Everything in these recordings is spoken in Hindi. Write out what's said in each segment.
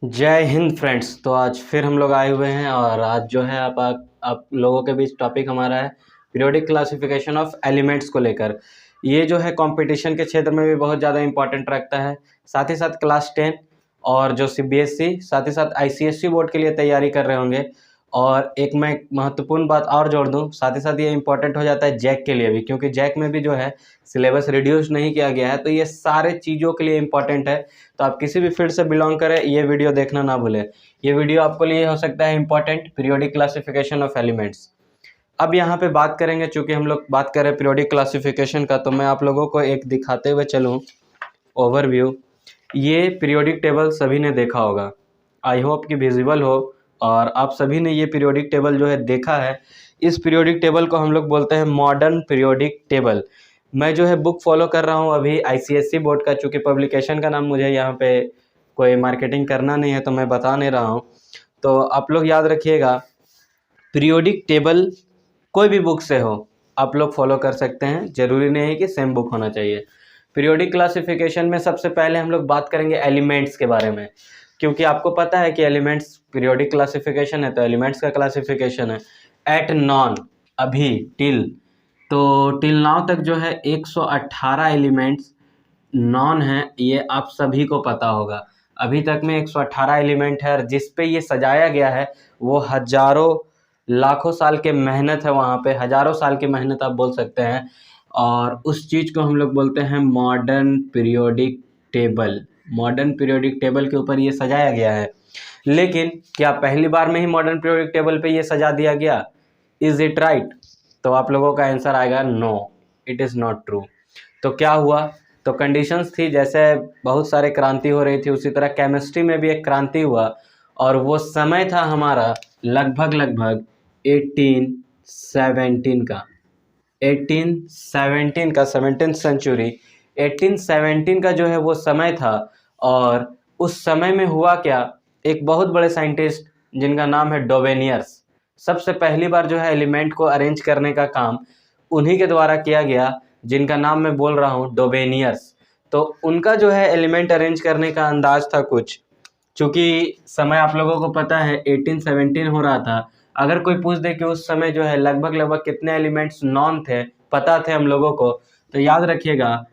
जय हिंद फ्रेंड्स। तो आज फिर हम लोग आए हुए हैं और आज जो है आप लोगों के बीच टॉपिक हमारा है पीरियोडिक क्लासिफिकेशन ऑफ एलिमेंट्स को लेकर। ये जो है कंपटीशन के क्षेत्र में भी बहुत ज़्यादा इंपॉर्टेंट रखता है। साथ ही साथ क्लास 10 और जो सीबीएसई साथ ही साथ आईसीएसई बोर्ड के लिए तैयारी कर रहे होंगे। और एक मैं महत्वपूर्ण बात और जोड़ दूं, साथ ही साथ ये इंपॉर्टेंट हो जाता है जैक के लिए भी, क्योंकि जैक में भी जो है सिलेबस रिड्यूस नहीं किया गया है। तो ये सारे चीज़ों के लिए इंपॉर्टेंट है। तो आप किसी भी फील्ड से बिलोंग करें, ये वीडियो देखना ना भूलें। ये वीडियो आपके लिए हो सकता है important, periodic classification of elements. अब यहाँ पे बात करेंगे, चूंकि हम लोग बात करें पीरियोडिक क्लासिफिकेशन का, तो मैं आप लोगों को एक दिखाते हुए चलूँ ओवरव्यू। ये पीरियोडिक टेबल सभी ने देखा होगा, आई होप कि विजिबल हो और आप सभी ने ये पीरियोडिक टेबल जो है देखा है। इस पीरियोडिक टेबल को हम लोग बोलते हैं मॉडर्न पीरियोडिक टेबल। मैं जो है बुक फॉलो कर रहा हूँ अभी आईसीएसई बोर्ड का, चूँकि पब्लिकेशन का नाम मुझे यहाँ पे कोई मार्केटिंग करना नहीं है तो मैं बता नहीं रहा हूँ। तो आप लोग याद रखिएगा, पीरियोडिक टेबल कोई भी बुक से हो आप लोग फॉलो कर सकते हैं, ज़रूरी नहीं है कि सेम बुक होना चाहिए। पीरियोडिक क्लासिफिकेशन में सबसे पहले हम लोग बात करेंगे एलिमेंट्स के बारे में, क्योंकि आपको पता है कि एलिमेंट्स पीरियोडिक क्लासिफिकेशन है तो एलिमेंट्स का क्लासिफिकेशन है। एट नॉन, अभी, टिल, तो टिल नाउ तक जो है 118 एलिमेंट्स नॉन है, ये आप सभी को पता होगा। अभी तक में 118 एलिमेंट है और जिस पे ये सजाया गया है वो हजारों लाखों साल के मेहनत है, वहाँ पे हजारों साल की मेहनत आप बोल सकते हैं। और उस चीज़ को हम लोग बोलते हैं modern periodic table. Modern periodic table के ऊपर ये सजाया गया है। लेकिन क्या पहली बार में ही मॉडर्न पीरियोडिक टेबल पे ये सजा दिया गया? Is it right? तो आप लोगों का आंसर आएगा no, it is not true. तो क्या हुआ? तो कंडीशंस थी, जैसे बहुत सारे क्रांति हो रही थी उसी तरह केमिस्ट्री में भी एक क्रांति हुआ। और वो समय था हमारा लगभग 1817 का। 1817 का, 17th सेंचुरी, 1817 का जो है वो समय था। और उस समय में हुआ क्या, एक बहुत बड़े साइंटिस्ट जिनका नाम है डोवेनियर्स, सबसे पहली बार जो है एलिमेंट को अरेंज करने का काम उन्हीं के द्वारा किया गया, जिनका नाम मैं बोल रहा हूँ डोवेनियर्स। तो उनका जो है एलिमेंट अरेंज करने का अंदाज था कुछ, चूँकि समय आप लोगों को पता है 1817 हो रहा था। अगर कोई पूछ दे कि उस समय जो है लगभग लगभग कितने एलिमेंट्स नॉन थे, पता थे हम लोगों को, तो याद रखिएगा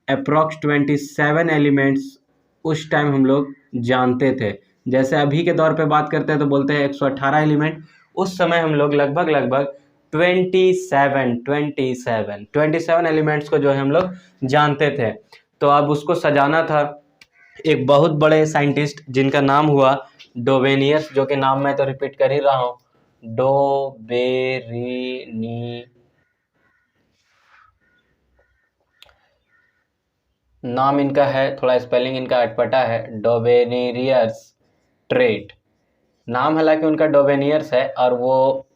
अप्रॉक्स 27 एलिमेंट्स उस टाइम हम लोग जानते थे। जैसे अभी के दौर पे बात करते हैं तो बोलते हैं 118 एलिमेंट, उस समय हम लोग लगभग लगभग 27 एलिमेंट्स को जो है हम लोग जानते थे। तो अब उसको सजाना था एक बहुत बड़े साइंटिस्ट जिनका नाम हुआ डोवेनियस, जो कि नाम मैं तो रिपीट कर ही रहा हूँ, डोबेरिनी, नाम इनका है, थोड़ा स्पेलिंग इनका अटपटा है, डोबेनियर्स ट्रेट। नाम हालांकि उनका डोबेनियर्स है और वो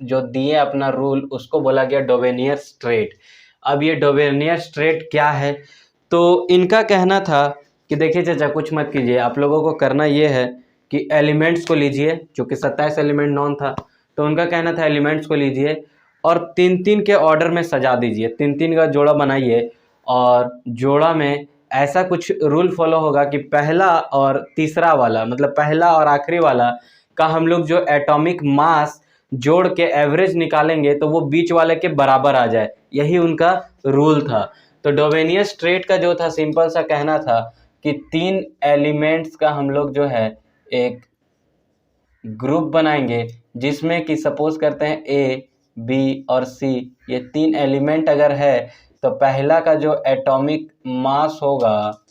जो दिए अपना रूल उसको बोला गया डोबेनियर्स ट्रेट। अब ये डोबेनियर्स ट्रेट क्या है? तो इनका कहना था कि देखिए चाचा, कुछ मत कीजिए, आप लोगों को करना ये है कि एलिमेंट्स को लीजिए, चूँकि 27 एलिमेंट नॉन था तो उनका कहना था एलिमेंट्स को लीजिए और 3-3 के ऑर्डर में सजा दीजिए, 3-3 का जोड़ा बनाइए। और जोड़ा में ऐसा कुछ रूल फॉलो होगा कि पहला और तीसरा वाला, मतलब पहला और आखिरी वाला का हम लोग जो एटॉमिक मास जोड़ के एवरेज निकालेंगे तो वो बीच वाले के बराबर आ जाए, यही उनका रूल था। तो डोवेनियस ट्रेट का जो था सिंपल सा कहना था कि 3 एलिमेंट्स का हम लोग जो है एक ग्रुप बनाएंगे, जिसमें कि सपोज करते हैं ए, बी और सी, ये 3 एलिमेंट अगर है तो पहला का जो एटॉमिक मास होगा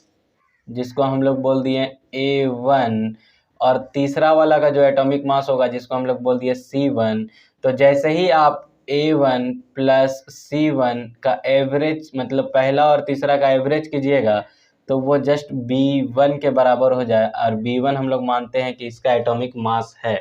जिसको हम लोग बोल दिए A1, और तीसरा वाला का जो एटॉमिक मास होगा जिसको हम लोग बोल दिए C1। तो जैसे ही आप A1 प्लस C1 का एवरेज, मतलब पहला और तीसरा का एवरेज कीजिएगा तो वो जस्ट B1 के बराबर हो जाए, और B1 हम लोग मानते हैं कि इसका एटॉमिक मास है।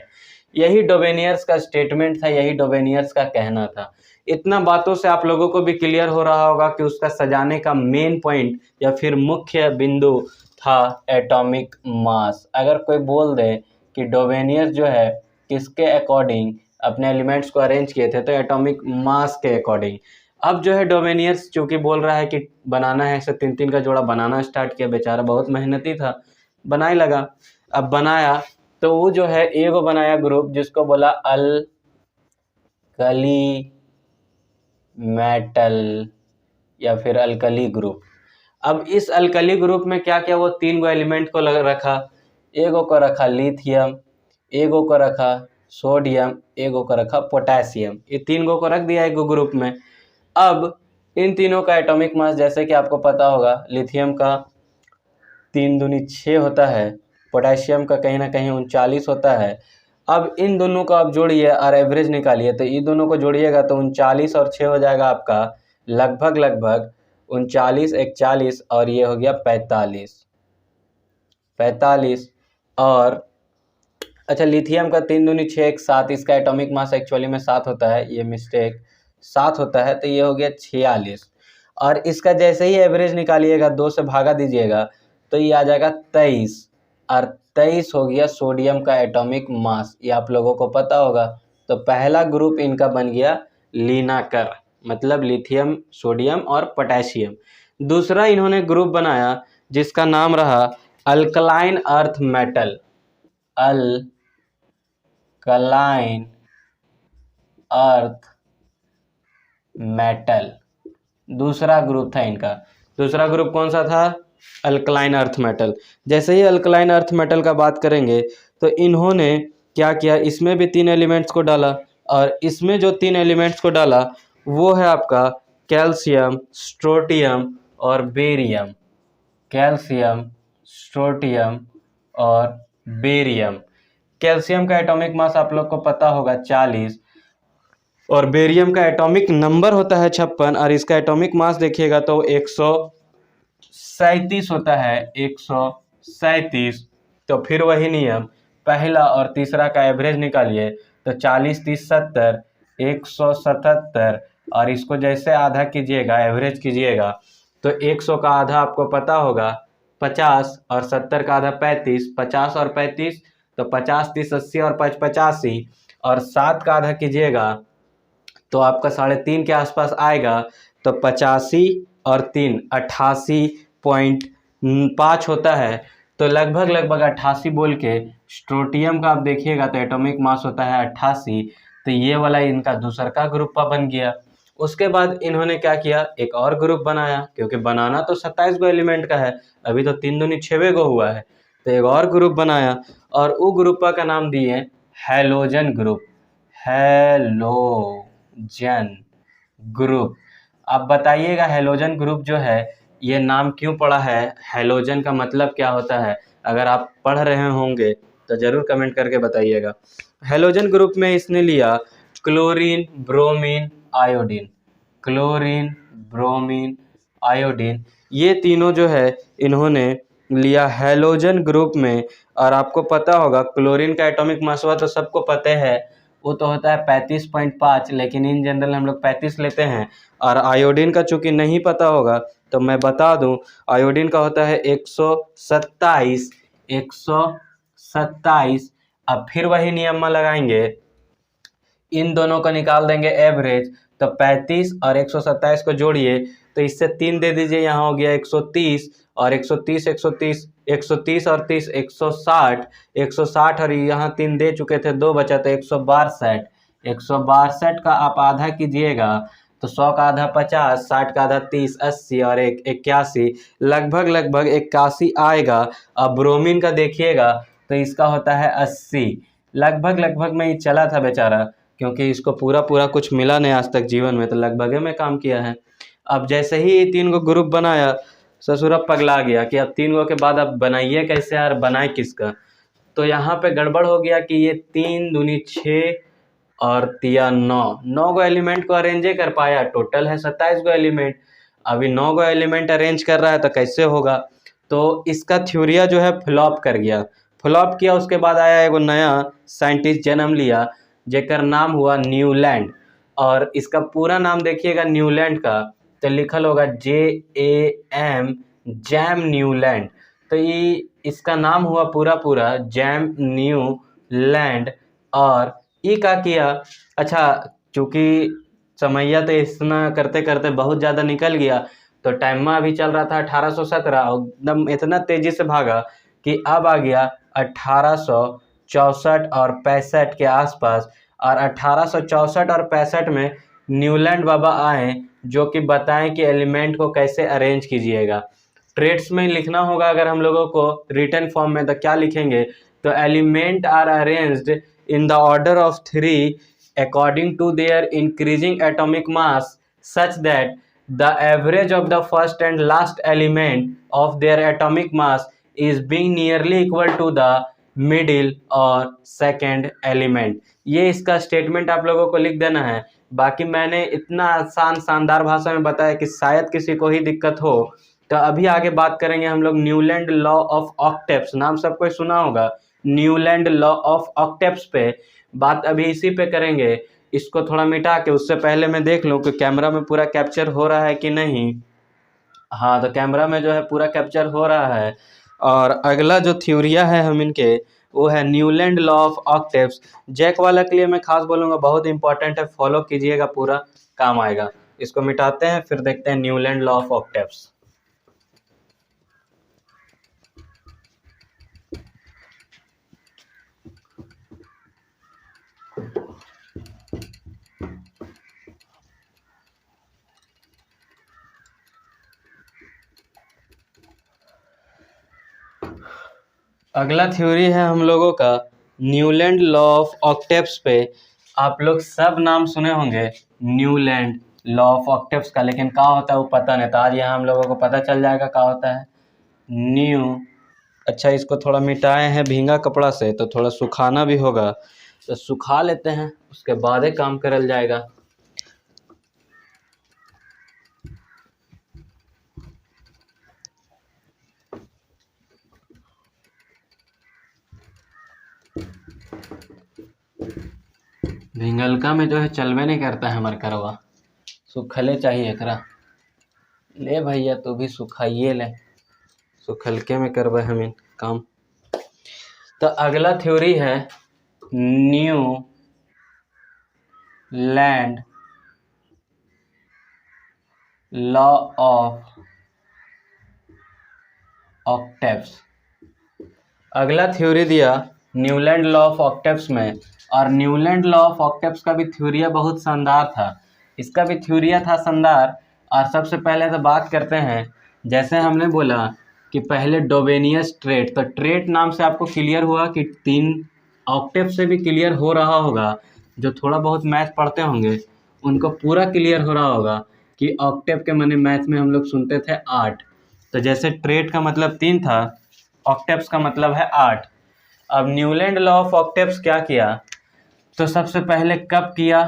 यही डोवेनियर्स का स्टेटमेंट था, यही डोवेनियर्स का कहना था। इतना बातों से आप लोगों को भी क्लियर हो रहा होगा कि उसका सजाने का मेन पॉइंट या फिर मुख्य बिंदु था एटॉमिक मास। अगर कोई बोल दे कि डोवेनियस जो है किसके अकॉर्डिंग अपने एलिमेंट्स को अरेंज किए थे, तो एटॉमिक मास के अकॉर्डिंग। अब जो है डोवेनियस चूँकि बोल रहा है कि बनाना है, ऐसे 3-3 का जोड़ा बनाना स्टार्ट किया, बेचारा बहुत मेहनती था, बना ही लगा। अब बनाया तो वो जो है एगो बनाया ग्रुप जिसको बोला अल्कली मेटल या फिर अल्कली ग्रुप। अब इस अल्कली ग्रुप में क्या क्या वो 3 गो एलिमेंट को रखा, एगो को रखा लिथियम, एगो को रखा सोडियम, एगो को रखा पोटेशियम। ये 3 गो को रख दिया एक ग्रुप में। अब इन तीनों का एटॉमिक मास जैसे कि आपको पता होगा, लिथियम का 3 दूनी 6 होता है, पोटेशियम का कहीं ना कहीं 39 होता है। अब इन दोनों को आप जोड़िए और एवरेज निकालिए, तो इन दोनों को जोड़िएगा तो 39 और 6 हो जाएगा आपका लगभग 39 41 और ये हो गया 45। और अच्छा, लिथियम का 3 दूनी 6 1 7, इसका एटॉमिक मास एक्चुअली में 7 होता है, ये मिस्टेक 7 होता है, तो ये हो गया 46। और इसका जैसे ही एवरेज निकालिएगा 2 से भागा दीजिएगा तो ये आ जाएगा 23, और 23 हो गया सोडियम का एटॉमिक मास। ये आप लोगों को पता होगा। तो पहला ग्रुप इनका बन गया लीनाकर, मतलब लिथियम, सोडियम और पोटेशियम। दूसरा इन्होंने ग्रुप बनाया जिसका नाम रहा alkaline earth metal, alkaline earth metal दूसरा ग्रुप था इनका। दूसरा ग्रुप कौन सा था? Alkaline earth metal. जैसे ही अल्कलाइन अर्थ मेटल का बात करेंगे तो इन्होंने क्या किया, इसमें भी 3 एलिमेंट्स को डाला, और इसमें जो 3 एलिमेंट्स को डाला वो है आपका कैल्शियम, स्ट्रोटियम और बेरियम। कैल्शियम, स्ट्रोटियम और बेरियम। कैल्शियम का एटॉमिक मास आप लोग को पता होगा 40, और बेरियम का एटॉमिक नंबर होता है 56, और इसका एटॉमिक मास देखिएगा तो 137 होता है, 137। तो फिर वही नियम, पहला और तीसरा का एवरेज निकालिए तो 40 30 70, 177, और इसको जैसे आधा कीजिएगा, एवरेज कीजिएगा तो 100 का आधा आपको पता होगा 50, और 70 का आधा 35, 50 और 35 तो 50 30 80 और 5 85, और 7 का आधा कीजिएगा तो आपका 3.5 के आसपास आएगा। तो 85 और 3 88.5 होता है। तो लगभग 88 बोल के स्ट्रोटियम का आप देखिएगा तो एटॉमिक मास होता है 88। तो ये वाला इनका दूसरा का ग्रुप बन गया। उसके बाद इन्होंने क्या किया, एक और ग्रुप बनाया, क्योंकि बनाना तो 27 गो एलिमेंट का है, अभी तो 3 दूनी 6 गो हुआ है। तो एक और ग्रुप बनाया, और वो ग्रुप का नाम दिए हैलोजन ग्रुप। Halogen group. अब बताइएगा हैलोजन ग्रुप जो है ये नाम क्यों पड़ा है, हैलोजन का मतलब क्या होता है? अगर आप पढ़ रहे होंगे तो ज़रूर कमेंट करके बताइएगा। हैलोजन ग्रुप में इसने लिया chlorine, bromine, iodine. Chlorine, bromine, iodine, ये तीनों जो है इन्होंने लिया हैलोजन ग्रुप में। और आपको पता होगा क्लोरीन का एटॉमिक मास तो सबको पता है, वो तो होता है 35.5, लेकिन इन जनरल हम लोग 35 लेते हैं। और आयोडीन का चूंकि नहीं पता होगा तो मैं बता दूं, आयोडीन का होता है 127। 127। अब फिर वही नियम में लगाएंगे, इन दोनों को निकाल देंगे एवरेज, तो 35 और 127 को जोड़िए तो इससे 3 दे दीजिए, यहाँ हो गया 130, और 130 130 130 और 30 160, 160 और यहाँ 3 दे चुके थे, 2 बचा तो 162। 162 का आप आधा कीजिएगा तो 100 का आधा 50, 60 का आधा 30, 80 और 81, लगभग 81 आएगा। अब ब्रोमीन का देखिएगा तो इसका होता है 80। लगभग में ही चला था बेचारा, क्योंकि इसको पूरा कुछ मिला नहीं आज तक जीवन में, तो लगभग में काम किया है। अब जैसे ही 3 गो ग्रुप बनाया, ससुरा पगला गया कि अब 3 गो के बाद अब बनाइए कैसे यार, बनाए किसका? तो यहाँ पे गड़बड़ हो गया कि ये 3 दूनी 6 और 3 9 गो एलिमेंट को अरेंजे कर पाया। टोटल है 27 गो एलिमेंट, अभी 9 गो एलिमेंट अरेंज कर रहा है तो कैसे होगा? तो इसका थ्योरिया जो है फ्लॉप कर गया। फ्लॉप किया, उसके बाद आया एगो नया साइंटिस्ट जन्म लिया जेकर नाम हुआ न्यूलैंड। और इसका पूरा नाम देखिएगा न्यूलैंड का तो लिखल होगा JAM, जैम न्यूलैंड। तो ये इसका नाम हुआ पूरा जैम न्यूलैंड। और ये क्या किया, अच्छा चूँकि समैया तो इतना करते करते बहुत ज़्यादा निकल गया, तो टाइम अभी चल रहा था 1817, एकदम इतना तेज़ी से भागा कि अब आ गया 1864 और 65 के आसपास, और 1864 और 65 में न्यूलैंड बाबा आए जो कि बताएं कि एलिमेंट को कैसे अरेंज कीजिएगा। ट्रेड्स में लिखना होगा अगर हम लोगों को रिटन फॉर्म में, तो क्या लिखेंगे, तो element are arranged in the order of 3 according to their increasing atomic mass such that the average of the first and last element of their atomic mass is being nearly equal to the middle और second element। ये इसका स्टेटमेंट आप लोगों को लिख देना है। बाकी मैंने इतना आसान शानदार भाषा में बताया कि शायद किसी को ही दिक्कत हो। तो अभी आगे बात करेंगे हम लोग न्यूलैंड लॉ ऑफ ऑक्टेव्स, नाम सबको सुना होगा, न्यूलैंड लॉ ऑफ ऑक्टेव्स पे बात अभी इसी पे करेंगे। इसको थोड़ा मिटा के उससे पहले मैं देख लूँ कि कैमरा में पूरा कैप्चर हो रहा है कि नहीं। हाँ, तो कैमरा में जो है पूरा कैप्चर हो रहा है। और अगला जो थ्योरिया है हम इनके, वो है न्यूलैंड लॉ ऑफ ऑक्टेव्स। जैक वाला के लिए मैं खास बोलूँगा, बहुत इंपॉर्टेंट है, फॉलो कीजिएगा, पूरा काम आएगा। इसको मिटाते हैं, फिर देखते हैं न्यूलैंड लॉ ऑफ ऑक्टेव्स। अगला थ्योरी है हम लोगों का न्यूलैंड लॉ ऑफ ऑक्टेव्स पे। आप लोग सब नाम सुने होंगे न्यूलैंड लॉ ऑफ ऑक्टेव्स का, लेकिन क्या होता है वो पता नहीं। तो आज यहाँ हम लोगों को पता चल जाएगा क्या होता है न्यू। अच्छा, इसको थोड़ा मिटाए हैं भींगा कपड़ा से, तो थोड़ा सुखाना भी होगा, तो सुखा लेते हैं, उसके बाद ही काम करल जाएगा। भिंगलका में जो है चलवे नहीं करता है हमारे करवा, सुखले चाहिए एकरा। ले भैया तू भी सुखाइए ले, सुखलके में करवा हमें काम। तो अगला थ्योरी है new land law of octaves. अगला थ्योरी दिया न्यूलैंड लॉ ऑफ ऑक्टेव्स में, और न्यूलैंड लॉ ऑफ ऑक्टेव्स का भी थ्योरिया बहुत शानदार था, इसका भी थ्योरिया था शानदार। और सबसे पहले तो बात करते हैं, जैसे हमने बोला कि पहले डोबेनियस ट्रेट, तो ट्रेट नाम से आपको क्लियर हुआ कि 3 ऑक्टेव से भी क्लियर हो रहा होगा। जो थोड़ा बहुत मैथ पढ़ते होंगे उनको पूरा क्लियर हो रहा होगा कि ऑक्टेव के माने मैथ में हम लोग सुनते थे 8। तो जैसे ट्रेट का मतलब 3 था, ऑक्टेव्स का मतलब है 8। अब न्यूलैंड लॉ ऑफ ऑक्टेव्स क्या किया, तो सबसे पहले कब किया,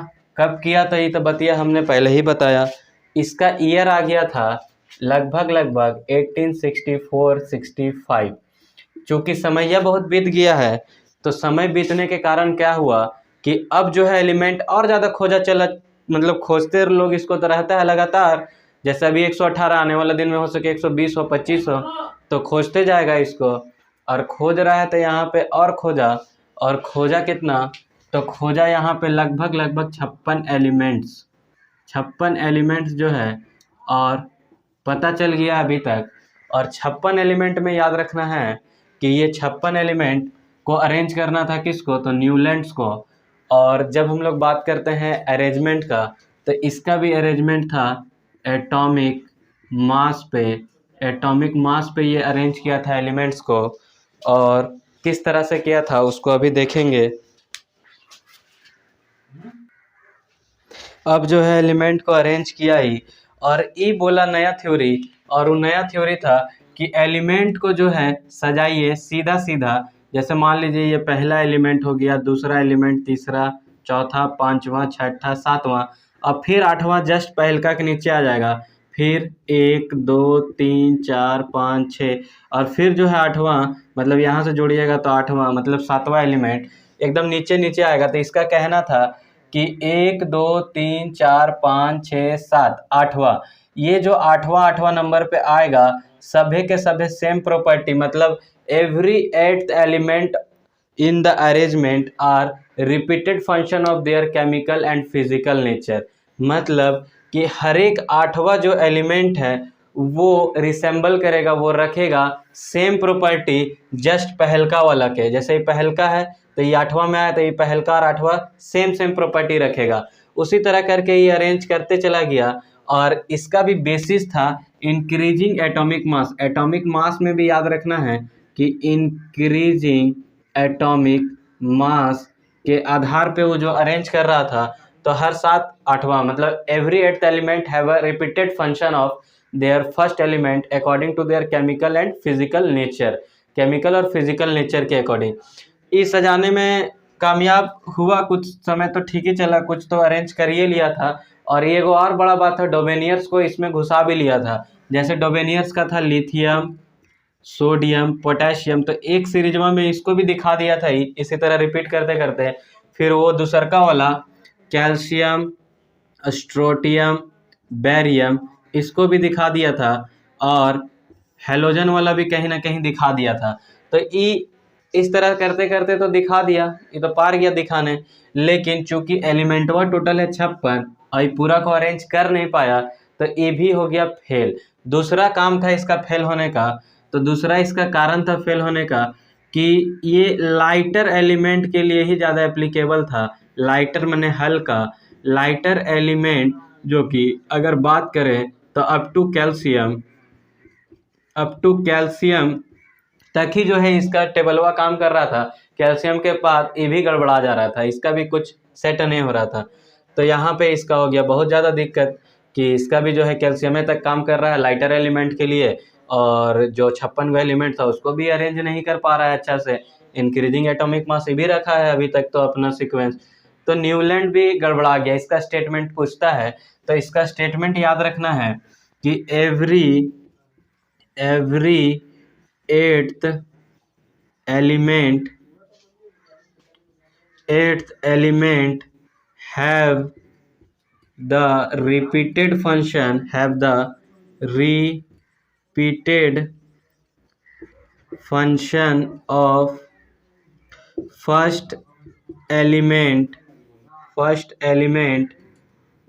तो ये तो बतिया हमने पहले ही बताया। इसका ईयर आ गया था लगभग 1864-65। चूँकि समय बहुत बीत गया है, तो समय बीतने के कारण क्या हुआ कि अब जो है एलिमेंट और ज़्यादा खोजा चला, मतलब खोजते लोग इसको तो रहता है लगातार। जैसे अभी 118 आने वाला दिन में हो सके 120 हो, 25 हो, तो खोजते जाएगा इसको। और खोज रहा है तो यहाँ पे और खोजा कितना, तो खोजा यहाँ पे लगभग 56 एलिमेंट्स, 56 एलिमेंट्स जो है, और पता चल गया अभी तक। और 56 एलिमेंट में याद रखना है कि ये 56 एलिमेंट को अरेंज करना था किसको, तो न्यूलैंड्स को। और जब हम लोग बात करते हैं अरेंजमेंट का, तो इसका भी अरेंजमेंट था एटॉमिक मास पे ये अरेंज किया था एलिमेंट्स को। और किस तरह से किया था उसको अभी देखेंगे। अब जो है एलिमेंट को अरेंज किया ही, और ये बोला नया थ्योरी, और वो नया थ्योरी था कि एलिमेंट को जो है सजाइए सीधा सीधा। जैसे मान लीजिए ये पहला एलिमेंट हो गया, दूसरा एलिमेंट, तीसरा, चौथा, पांचवा, छठा, सातवां, अब फिर आठवां जस्ट पहलका के नीचे आ जाएगा। फिर 1 2 3 4 5 6, और फिर जो है आठवां, मतलब यहाँ से जोड़िएगा तो आठवां, मतलब सातवां एलिमेंट एकदम नीचे नीचे आएगा। तो इसका कहना था कि 1 2 3 4 5 6 7 आठवां, ये जो आठवां नंबर पे आएगा, सभी के सभी सेम प्रॉपर्टी, मतलब every 8th element in the arrangement are repeated function of their chemical and physical nature. मतलब कि हर एक आठवां जो एलिमेंट है वो रिसेंबल करेगा, वो रखेगा सेम प्रॉपर्टी जस्ट पहलका वाला के। जैसे ये पहलका है तो ये 8वां में आया, तो ये पहलका और 8वां सेम सेम प्रॉपर्टी रखेगा। उसी तरह करके ये अरेंज करते चला गया। और इसका भी बेसिस था increasing atomic mass. Atomic mass में भी याद रखना है कि इंक्रीजिंग एटॉमिक मास के आधार पे वो जो अरेंज कर रहा था, तो हर 7 8वां मतलब every 8th element have a repeated function of their first element according to their chemical and physical nature. Chemical और फिजिकल नेचर के अकॉर्डिंग इस सजाने में कामयाब हुआ। कुछ समय तो ठीक ही चला, कुछ तो अरेंज कर ही लिया था। और ये वो और बड़ा बात है, डोबेनियर्स को इसमें घुसा भी लिया था। जैसे डोबेनियर्स का था लिथियम, सोडियम, पोटेशियम, तो एक सीरीजवा में इसको भी दिखा दिया था ही। इसी तरह रिपीट करते करते फिर वो दूसरका वाला कैल्शियम, स्ट्रोटियम, बेरियम, इसको भी दिखा दिया था। और हेलोजन वाला भी कहीं ना कहीं दिखा दिया था। तो इस तरह करते करते तो दिखा दिया, ये तो पार गया दिखाने। लेकिन चूंकि एलिमेंटवा टोटल है 56 और ये पूरा को अरेंज कर नहीं पाया, तो ये भी हो गया फेल। दूसरा काम था इसका फेल होने का, तो दूसरा इसका कारण था फेल होने का कि ये लाइटर एलिमेंट के लिए ही ज़्यादा एप्लीकेबल था। लाइटर माने हल्का, लाइटर एलिमेंट जो कि अगर बात करें तो अप टू कैल्शियम तक ही जो है इसका टेबलवा काम कर रहा था। कैल्शियम के बाद ये भी गड़बड़ा जा रहा था, इसका भी कुछ सेट नहीं हो रहा था। तो यहाँ पे इसका हो गया बहुत ज़्यादा दिक्कत कि इसका भी जो है कैल्शियम तक काम कर रहा है लाइटर एलिमेंट के लिए, और जो 56वां एलिमेंट था उसको भी अरेंज नहीं कर पा रहा है अच्छा से। इंक्रीजिंग एटॉमिक मास भी रखा है अभी तक तो अपना सीक्वेंस। तो न्यूलैंड भी गड़बड़ा गया। इसका स्टेटमेंट पूछता है, तो इसका स्टेटमेंट याद रखना है कि every eighth element have the repeated function of first element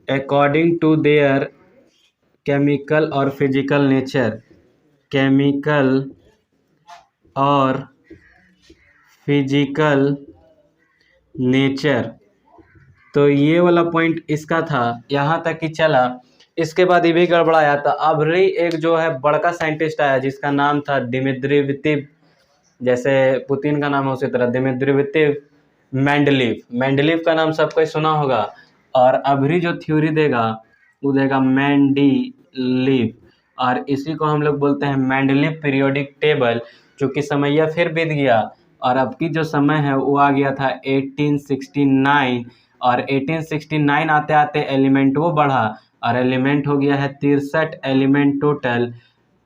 according to their chemical or physical nature। तो ये वाला पॉइंट इसका था, यहाँ तक कि चला। इसके बाद ये भी गड़बड़ाया था। अभी एक जो है बड़का साइंटिस्ट आया जिसका नाम था दिमित्रिव, जैसे पुतिन का नाम है उसी तरह दिमित्रिव मेंडलीव का नाम सबको सुना होगा। और अभी जो थ्योरी देगा वो देगा मेंडलीव, और इसी को हम लोग बोलते हैं मेंडलीव पीरियोडिक टेबल। चूँकि समैया फिर बीत गया और अब की जो समय है वो आ गया था 1869, और 1869 आते आते एलिमेंट वो बढ़ा और एलिमेंट हो गया है 63 एलिमेंट टोटल।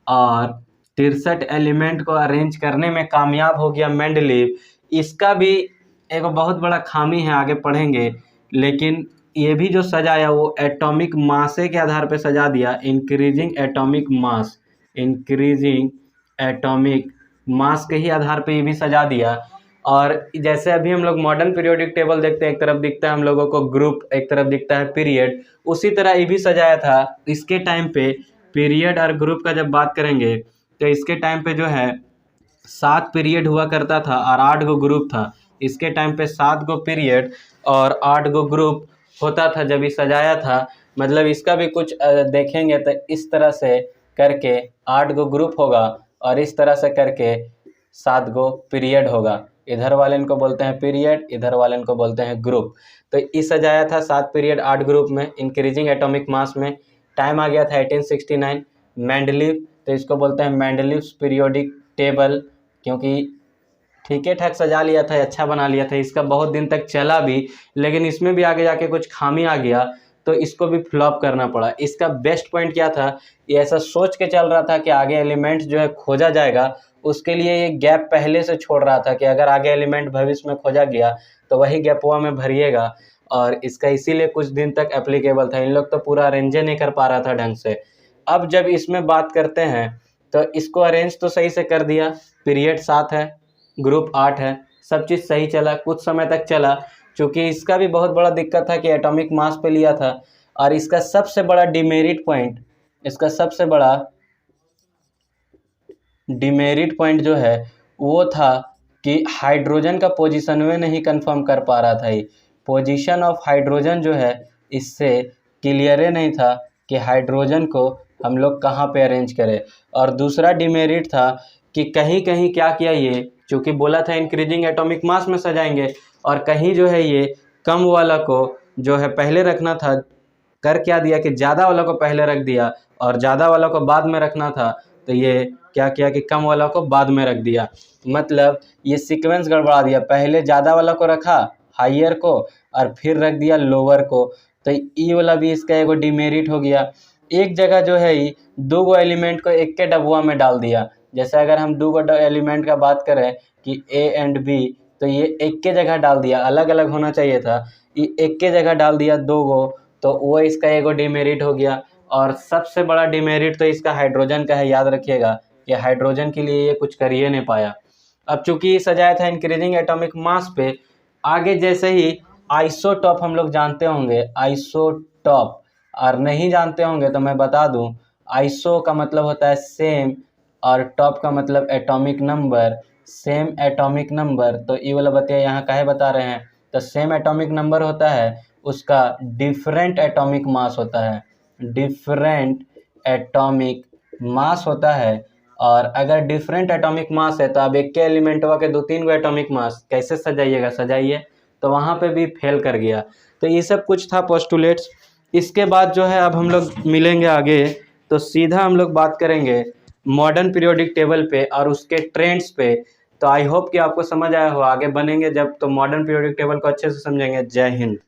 और 63 एलिमेंट को अरेंज करने में कामयाब हो गया मेंडलीव। इसका भी एक बहुत बड़ा खामी है, आगे पढ़ेंगे। लेकिन ये भी जो सजाया वो एटॉमिक मासे के आधार पे सजा दिया, इंक्रीजिंग एटॉमिक मास के ही आधार पे ये भी सजा दिया। और जैसे अभी हम लोग मॉडर्न पीरियोडिक टेबल देखते हैं, एक तरफ दिखता है हम लोगों को ग्रुप, एक तरफ दिखता है पीरियड, उसी तरह ये भी सजाया था। इसके टाइम पे पीरियड और ग्रुप का जब बात करेंगे तो इसके टाइम पे जो है 7 पीरियड हुआ करता था और 8 गो ग्रुप था। इसके टाइम पे 7 गो पीरियड और 8 गो ग्रुप होता था जब ये सजाया था। मतलब इसका भी कुछ देखेंगे तो इस तरह से करके 8 गो ग्रुप होगा और इस तरह से करके 7 गो पीरियड होगा। इधर वाले इनको बोलते हैं पीरियड, इधर वाले इनको बोलते हैं ग्रुप। तो इस सजाया था 7 पीरियड 8 ग्रुप में इंक्रीजिंग एटॉमिक मास में। टाइम आ गया था 1869। मेंडलीव, तो इसको बोलते हैं मेंडलीव पीरियोडिक टेबल, क्योंकि ठीक है ठाक सजा लिया था, अच्छा बना लिया था। इसका बहुत दिन तक चला भी, लेकिन इसमें भी आगे जाके कुछ खामी आ गया तो इसको भी फ्लॉप करना पड़ा। इसका बेस्ट पॉइंट क्या था, ये ऐसा सोच के चल रहा था कि आगे एलिमेंट जो है खोजा जाएगा, उसके लिए ये गैप पहले से छोड़ रहा था कि अगर आगे एलिमेंट भविष्य में खोजा गया तो वही गैपवा में भरिएगा। और इसका इसीलिए कुछ दिन तक एप्लीकेबल था। इन लोग तो पूरा अरेंज नहीं कर पा रहा था ढंग से। अब जब इसमें बात करते हैं तो इसको अरेंज तो सही से कर दिया, पीरियड 7 है, ग्रुप 8 है, सब चीज़ सही चला, कुछ समय तक चला। चूँकि इसका भी बहुत बड़ा दिक्कत था कि एटॉमिक मास पे लिया था। और इसका सबसे बड़ा डिमेरिट पॉइंट, इसका सबसे बड़ा डिमेरिट पॉइंट जो है वो था कि हाइड्रोजन का पोजीशन में नहीं कंफर्म कर पा रहा था। ये पोजीशन ऑफ हाइड्रोजन जो है इससे क्लियर ही नहीं था कि हाइड्रोजन को हम लोग कहाँ पे अरेंज करें। और दूसरा डिमेरिट था कि कहीं कहीं क्या किया, ये चूँकि बोला था इंक्रीजिंग एटॉमिक मास में सजाएंगे, और कहीं जो है ये कम वाला को जो है पहले रखना था, कर क्या दिया कि ज़्यादा वाला को पहले रख दिया और ज़्यादा वाला को बाद में रखना था, तो ये क्या किया कि कम वाला को बाद में रख दिया। मतलब ये सीक्वेंस गड़बड़ा दिया, पहले ज़्यादा वाला को रखा हाइयर को और फिर रख दिया लोअर को, तो ये वाला भी इसका एगो डिमेरिट हो गया। एक जगह जो है ये दो गो एलिमेंट को एक के डब्बुआ में डाल दिया। जैसे अगर हम दो गो एलिमेंट का बात करें कि ए एंड बी, तो ये एक के जगह डाल दिया, अलग अलग होना चाहिए था, ये एक के जगह डाल दिया दो गो, तो वो इसका एगो डिमेरिट हो गया। और सबसे बड़ा डिमेरिट तो इसका हाइड्रोजन का है, याद रखिएगा कि हाइड्रोजन के लिए ये कुछ कर ही नहीं पाया। अब चूंकि सजाया था इंक्रीजिंग एटॉमिक मास पे, आगे जैसे ही आइसोटॉप हम लोग जानते होंगे, आइसोटॉप, और नहीं जानते होंगे तो मैं बता दूं, आइसो का मतलब होता है सेम और टॉप का मतलब atomic number, same atomic number. तो ये वाला बतिया यहाँ काहे बता रहे हैं, तो सेम एटॉमिक नंबर होता है, उसका डिफरेंट एटॉमिक मास होता है, डिफरेंट एटॉमिक मास होता है। और अगर डिफरेंट एटॉमिक मास है तो अब एक के एलिमेंटवा के दो तीन गो एटॉमिक मास कैसे सजाइएगा, सजाइए, तो वहाँ पे भी फेल कर गया। तो ये सब कुछ था पोस्टुलेट्स। इसके बाद जो है अब हम लोग मिलेंगे आगे, तो सीधा हम लोग बात करेंगे मॉडर्न पीरियोडिक टेबल पे और उसके ट्रेंड्स पे। तो आई होप कि आपको समझ आया हो, आगे बनेंगे जब तो मॉडर्न पीरियोडिक टेबल को अच्छे से समझेंगे। जय हिंद।